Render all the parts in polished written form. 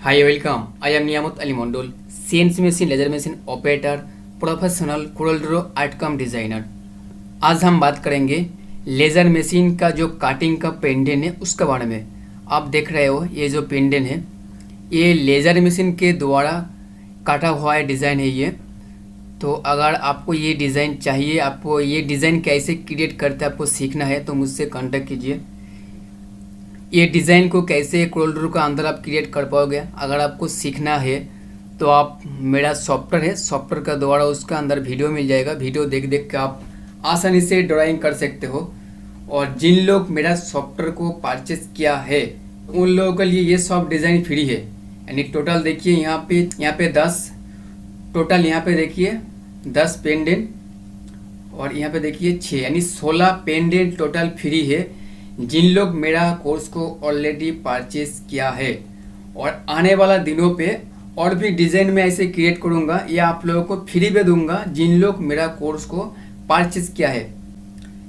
Hi, welcome. I am Niyamat Ali Mondol, CNC machine laser machine operator, professional CorelDRAW outcome designer. आज हम बात करेंगे laser machine का जो काटिंग का पेंडेंट है उसके बारे में। आप देख रहे हो ये जो पेंडेंट है ये लेज़र मशीन के द्वारा काटा हुआ है डिज़ाइन है ये। तो अगर आपको ये डिज़ाइन चाहिए, आपको ये डिज़ाइन कैसे क्रिएट करते हैं आपको सीखना है तो मुझसे कांटेक्ट कीजिए। ये डिज़ाइन को कैसे कोरलड्रॉ का अंदर आप क्रिएट कर पाओगे अगर आपको सीखना है तो आप मेरा सॉफ्टवेयर है, सॉफ्टवेयर का द्वारा उसका अंदर वीडियो मिल जाएगा। वीडियो देख देख के आप आसानी से ड्राइंग कर सकते हो। और जिन लोग मेरा सॉफ्टवेयर को परचेस किया है उन लोगों के लिए ये सॉफ्ट डिज़ाइन फ्री है। यानी टोटल देखिए यहाँ पे 10 टोटल, यहाँ पे देखिए 10 पेंडेंट और यहाँ पे देखिए 6, यानी 16 पेंडेंट टोटल फ्री है जिन लोग मेरा कोर्स को ऑलरेडी परचेस किया है। और आने वाला दिनों पे और भी डिज़ाइन में ऐसे क्रिएट करूँगा या आप लोगों को फ्री में दूंगा जिन लोग मेरा कोर्स को परचेस किया है।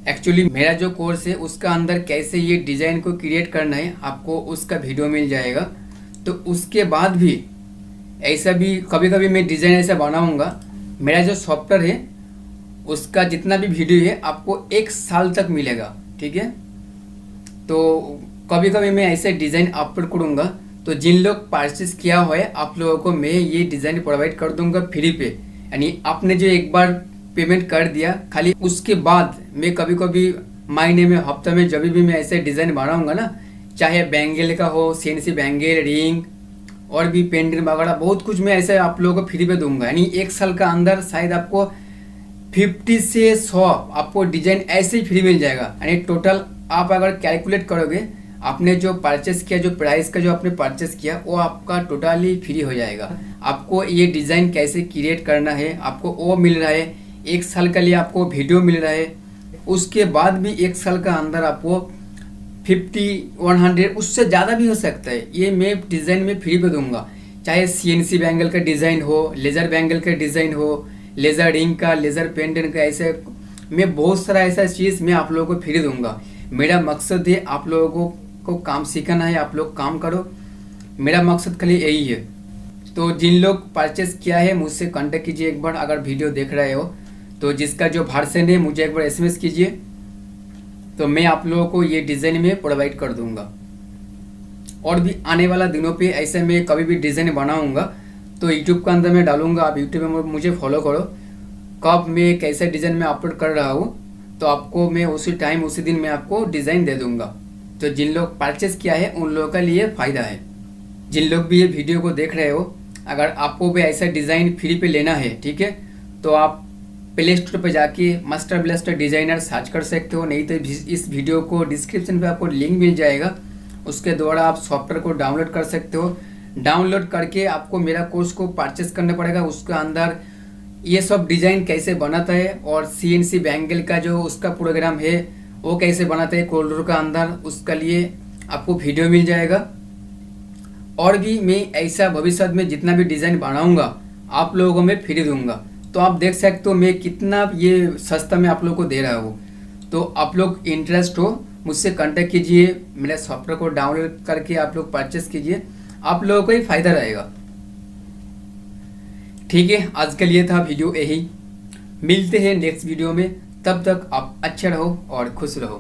एक्चुअली मेरा जो कोर्स है उसका अंदर कैसे ये डिज़ाइन को क्रिएट करना है आपको उसका वीडियो मिल जाएगा। तो उसके बाद भी ऐसा भी कभी कभी मैं डिज़ाइन ऐसा बनाऊँगा। मेरा जो सॉफ्टवेयर है उसका जितना भी वीडियो है आपको 1 साल तक मिलेगा, ठीक है। तो कभी कभी मैं ऐसे डिज़ाइन अपलोड करूँगा तो जिन लोग परचेस किया हुआ है आप लोगों को मैं ये डिज़ाइन प्रोवाइड कर दूंगा फ्री पे। यानी आपने जो एक बार पेमेंट कर दिया खाली उसके बाद मैं कभी कभी महीने में हफ्ते में जब भी मैं ऐसे डिज़ाइन बनाऊंगा ना, चाहे बैंगल का हो, सीएनसी बैंगल, रिंग और भी पेंडेंट वगैरह बहुत कुछ मैं ऐसे आप लोगों को फ्री पे दूंगा। यानी 1 साल का अंदर शायद आपको 50 से 100 आपको डिज़ाइन ऐसे ही फ्री मिल जाएगा। यानी टोटल आप अगर कैलकुलेट करोगे आपने जो परचेस किया, जो प्राइस का जो आपने परचेस किया वो आपका टोटली फ्री हो जाएगा। आपको ये डिज़ाइन कैसे क्रिएट करना है आपको वो मिल रहा है। 1 साल के लिए आपको वीडियो मिल रहा है। उसके बाद भी 1 साल का अंदर आपको 50, 100 उससे ज़्यादा भी हो सकता है। ये मैं डिज़ाइन में फ्री पे दूंगा, चाहे CNC बैंगल का डिज़ाइन हो, लेज़र बैंगल का डिज़ाइन हो, लेज़र रिंग का, लेज़र पेंडेंट का, ऐसे मैं बहुत सारा ऐसा चीज़ मैं आप लोगों को फ्री दूंगा। मेरा मकसद है आप लोगों को काम सीखना है, आप लोग काम करो, मेरा मकसद खाली यही है। तो जिन लोग परचेस किया है मुझसे कांटेक्ट कीजिए एक बार। अगर वीडियो देख रहे हो तो जिसका जो वर्जन है मुझे एक बार SMS कीजिए तो मैं आप लोगों को ये डिज़ाइन में प्रोवाइड कर दूंगा। और भी आने वाला दिनों पे ऐसे मैं कभी भी डिज़ाइन बनाऊंगा तो यूट्यूब के अंदर मैं डालूंगा। आप यूट्यूब में मुझे फॉलो करो, कब मैं कैसे डिज़ाइन में अपलोड कर रहा हूँ तो आपको मैं उसी टाइम उसी दिन मैं आपको डिज़ाइन दे दूंगा। तो जिन लोग परचेस किया है उन लोगों के लिए फ़ायदा है। जिन लोग भी ये वीडियो को देख रहे हो अगर आपको भी ऐसा डिज़ाइन फ्री पे लेना है, ठीक है, तो आप प्ले स्टोर पर जाके मास्टर ब्लास्टर डिज़ाइनर सर्च कर सकते हो। नहीं तो इस वीडियो को डिस्क्रिप्शन पे आपको लिंक मिल जाएगा, उसके द्वारा आप सॉफ्टवेयर को डाउनलोड कर सकते हो। डाउनलोड करके आपको मेरा कोर्स को परचेस करना पड़ेगा। उसके अंदर ये सब डिज़ाइन कैसे बनाता है और CNC बैंगल का जो उसका प्रोग्राम है वो कैसे बनाता है कोरलड्रॉ का अंदर, उसका लिए आपको वीडियो मिल जाएगा। और भी मैं ऐसा भविष्य में जितना भी डिज़ाइन बनाऊंगा आप लोगों को मैं फ्री दूंगा। तो आप देख सकते हो मैं कितना ये सस्ता में आप लोग को दे रहा हूँ। तो आप लोग इंटरेस्ट हो मुझसे कांटेक्ट कीजिए, मेरे सॉफ्टवेयर को डाउनलोड करके आप लोग परचेस कीजिए, आप लोगों को ही फायदा रहेगा। ठीक है, आज के लिए था वीडियो यही। मिलते हैं नेक्स्ट वीडियो में, तब तक आप अच्छे रहो और खुश रहो।